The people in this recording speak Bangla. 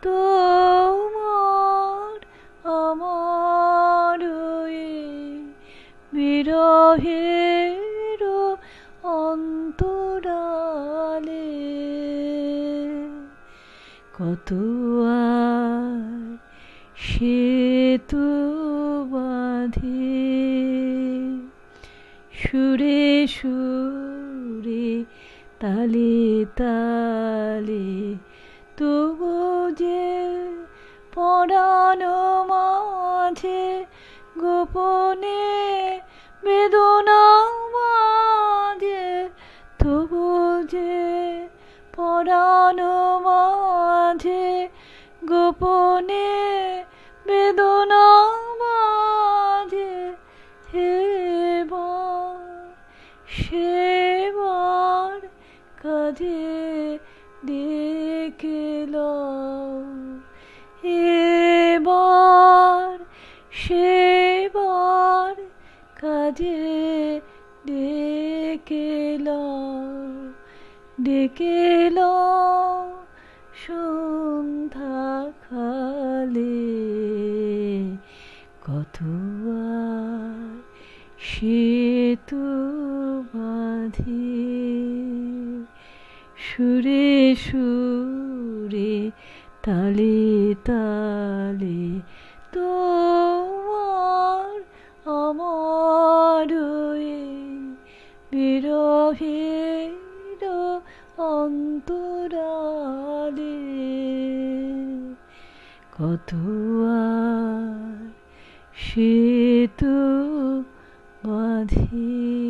তোমার আমার বিরহের অন্তরালে কত আর সেতু বাঁধে সুরে সুরে তালে তালে তবু যে পরানো মাঝে গোপনে বেদনা মাঝে তবু যে পরানো মাঝে গোপনে বেদনা মাঝে সেবার কাজে ডেকে লও এবার সেবার কাজে ডেকে লও সন্ধ্যা খালে কত আর সেতু বাঁধে সুরে সুরে তালে তালে তোমার আমার বিরহের অন্তরালে কত আর সেতু বাঁধে।